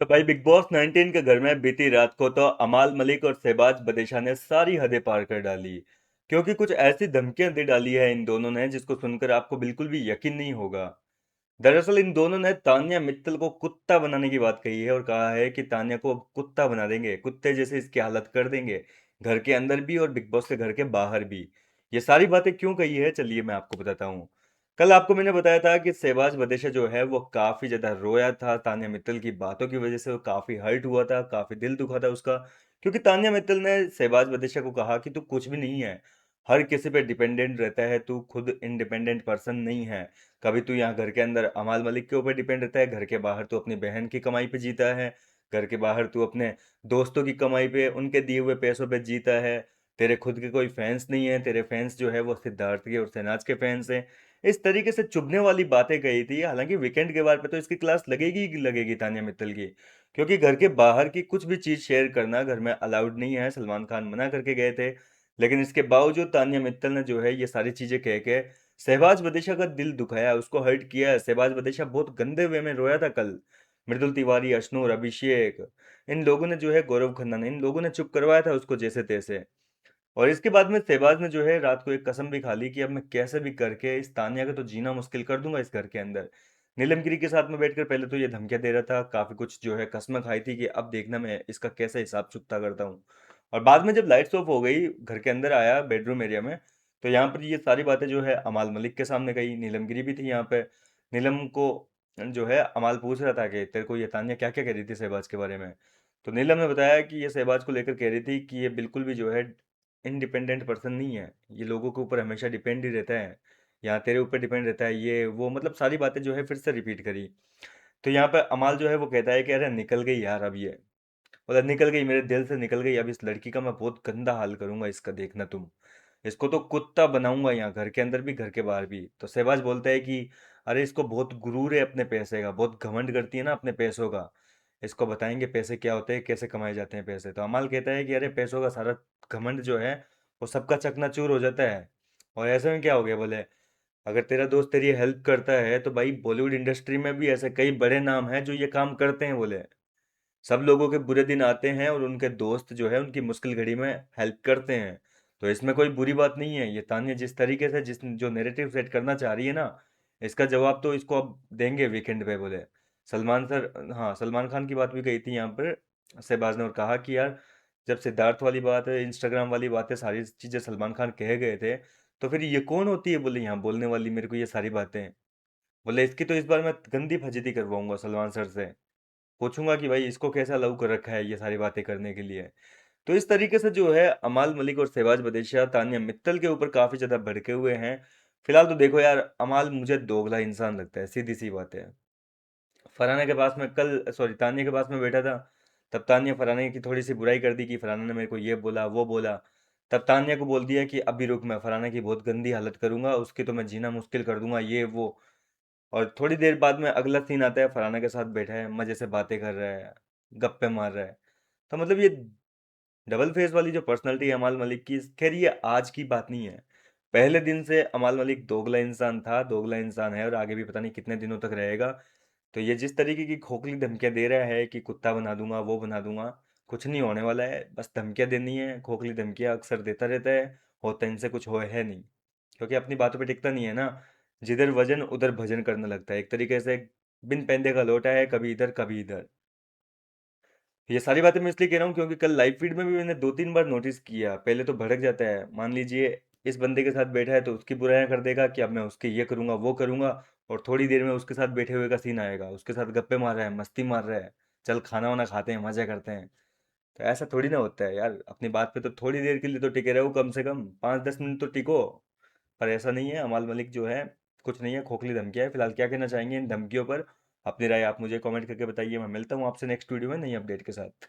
तो भाई big boss 19 के घर में बीती रात को तो अमाल मलिक और शहबाज बदेशा ने सारी हदें पार कर डाली। क्योंकि कुछ ऐसी धमकियां दे डाली है इन दोनों ने जिसको सुनकर आपको बिल्कुल भी यकीन नहीं होगा। दरअसल इन दोनों ने तान्या मित्तल को कुत्ता बनाने की बात कही है और कहा है कि तान्या को अब कुत्ता बना देंगे, कुत्ते जैसे इसकी हालत कर देंगे, घर के अंदर भी और बिग बॉस के घर के बाहर भी। ये सारी बातें क्यों कही है, चलिए मैं आपको बताता हूँ। कल आपको मैंने बताया था कि शहबाज बदेशा जो है वो काफी ज्यादा रोया था तान्या मित्तल की बातों की वजह से, वो काफी हर्ट हुआ था, काफी दिल दुखा था उसका। क्योंकि तान्या मित्तल ने शहबाज बदेशा को कहा कि तू कुछ भी नहीं है, हर किसी पे डिपेंडेंट रहता है, तू खुद इंडिपेंडेंट पर्सन नहीं है। कभी तू यहाँ घर के अंदर अमाल मलिक के ऊपर डिपेंड रहता है, घर के बाहर तू अपनी बहन की कमाई पे जीता है, घर के बाहर तू अपने दोस्तों की कमाई पे, उनके दिए हुए पैसों पे जीता है। तेरे खुद के कोई फैंस नहीं है, तेरे फैंस जो है वो सिद्धार्थ के और शहनाज के फैंस हैं। इस तरीके से चुभने वाली बातें कही थी। हालांकि वीकेंड के बार पे तो इसकी क्लास लगेगी ही लगेगी तान्या मित्तल की। क्योंकि घर के बाहर की कुछ भी चीज शेयर करना घर में अलाउड नहीं है, सलमान खान मना करके गए थे। लेकिन इसके बावजूद तान्या मित्तल ने जो है ये सारी चीजें कह के शहबाज बदेशा का दिल दुखाया, उसको हर्ट किया है। शहबाज बदेशा बहुत गंदे वे में रोया था कल। मृदुल तिवारी, अशनूर, अभिषेक, इन लोगों ने जो है, गौरव खन्ना ने, इन लोगों ने चुप करवाया था उसको जैसे तैसे। और इसके बाद में शहबाज ने जो है रात को एक कसम भी खा ली कि अब मैं कैसे भी करके इस तान्या का तो जीना मुश्किल कर दूंगा इस घर के अंदर। नीलमगिरी के साथ में बैठकर पहले तो ये धमकियां दे रहा था, काफी कुछ जो है कस्में खाई थी कि अब देखना मैं इसका कैसे हिसाब चुकता करता हूँ। और बाद में जब लाइट्स ऑफ हो गई, घर के अंदर आया बेडरूम एरिया में, तो यहाँ पर ये सारी बातें जो है अमाल मलिक के सामने कही। नीलमगिरी भी थी यहाँ पे। नीलम को जो है अमाल पूछ रहा था कि तेरे को ये तान्या क्या क्या कह रही थी शहबाज के बारे में। तो नीलम ने बताया कि ये शहबाज को लेकर कह रही थी कि ये बिल्कुल भी जो है इंडिपेंडेंट पर्सन नहीं है, ये लोगों के ऊपर हमेशा डिपेंड ही रहता है, यहाँ तेरे ऊपर डिपेंड रहता है, ये वो, मतलब सारी बातें जो है फिर से रिपीट करी। तो यहाँ पे अमाल जो है वो कहता है कि अरे निकल गई यार अब ये, मतलब निकल गई, मेरे दिल से निकल गई। अब इस लड़की का मैं बहुत गंदा हाल करूंगा इसका, देखना तुम, इसको तो कुत्ता बनाऊंगा यहाँ घर के अंदर भी घर के बाहर भी। तो शहबाज बोलता है कि अरे इसको बहुत गुरूर है अपने पैसे का, बहुत घमंड करती है ना अपने पैसों का, इसको बताएंगे पैसे क्या होते हैं, कैसे कमाए जाते हैं पैसे। तो अमाल कहता है कि अरे पैसों का सारा घमंड जो है वो सबका चकनाचूर हो जाता है। और ऐसे में क्या हो गया बोले, अगर तेरा दोस्त तेरी हेल्प करता है तो भाई बॉलीवुड इंडस्ट्री में भी ऐसे कई बड़े नाम हैं जो ये काम करते हैं बोले। सब लोगों के बुरे दिन आते हैं और उनके दोस्त जो है उनकी मुश्किल घड़ी में हेल्प करते हैं। तो इसमें कोई बुरी बात नहीं है। ये तान्या जिस तरीके से जिस जो नैरेटिव सेट करना चाह रही है ना, इसका जवाब तो इसको अब देंगे वीकेंड पे बोले। सलमान सर, हाँ सलमान खान की बात भी कही थी यहाँ पर शहबाज ने, और कहा कि यार जब सिद्धार्थ वाली बात है, इंस्टाग्राम वाली बातें, सारी चीज़ें सलमान खान कह गए थे, तो फिर ये कौन होती है बोले यहाँ बोलने वाली मेरे को ये सारी बातें। बोले इसकी तो इस बार मैं गंदी फजीती करवाऊंगा सलमान सर से, पूछूंगा कि भाई इसको कैसा अलाउ कर रखा है ये सारी बातें करने के लिए। तो इस तरीके से जो है अमाल मलिक और शहबाज बदेशा तान्या मित्तल के ऊपर काफी ज्यादा भड़के हुए हैं। फिलहाल तो देखो यार, अमाल मुझे दोगला इंसान लगता है, सीधी सी बात है। फरहाना के पास में कल, सॉरी तान्या के पास में बैठा था, तब तान्या फरहाना की थोड़ी सी बुराई कर दी कि फरहाना ने मेरे को ये बोला वो बोला। तब तान्या को बोल दिया कि अभी रुक, मैं फरहाना की बहुत गंदी हालत करूंगा, उसकी तो मैं जीना मुश्किल कर दूंगा ये वो। और थोड़ी देर बाद में अगला सीन आता है, फरहाना के साथ बैठा है, मजे से बातें कर रहा है, गप्पे मार रहा है। तो मतलब ये डबल फेस वाली जो पर्सनालिटी है अमाल मलिक की, खैर ये आज की बात नहीं है। पहले दिन से अमाल मलिक दोगला इंसान था, दोगला इंसान है, और आगे भी पता नहीं कितने दिनों तक रहेगा। तो ये जिस तरीके की खोखली धमकियां दे रहा है कि कुत्ता बना दूंगा वो बना दूंगा, कुछ नहीं होने वाला है, बस धमकियां देनी है। खोखली धमकियां अक्सर देता रहता है, होता इनसे कुछ हो है नहीं। क्योंकि अपनी बातों पे टिकता नहीं है ना, जिधर वजन उधर भजन करने लगता है एक तरीके से। बिन पैंदे का लोटा है, कभी इधर कभी इधर। ये सारी बातें मैं इसलिए कह रहा हूँ क्योंकि कल लाइव फीड में भी मैंने दो तीन बार नोटिस किया। पहले तो भड़क जाता है, मान लीजिए इस बंदे के साथ बैठा है तो उसकी बुराइयां कर देगा कि अब मैं उसके ये करूंगा वो करूंगा, और थोड़ी देर में उसके साथ बैठे हुए का सीन आएगा, उसके साथ गप्पे मार रहा है, मस्ती मार रहा है, चल खाना वाना खाते हैं, मजा करते हैं। तो ऐसा थोड़ी ना होता है यार, अपनी बात पे तो थोड़ी देर के लिए तो टिके रहो, कम से कम 5-10 मिनट तो टिको। पर ऐसा नहीं है, अमाल मलिक जो है कुछ नहीं है, खोखली धमकियां है। फिलहाल क्या कहना चाहेंगे इन धमकियों पर, अपनी राय आप मुझे कमेंट करके बताइए। मैं मिलता हूँ आपसे नेक्स्ट वीडियो में नई अपडेट के साथ।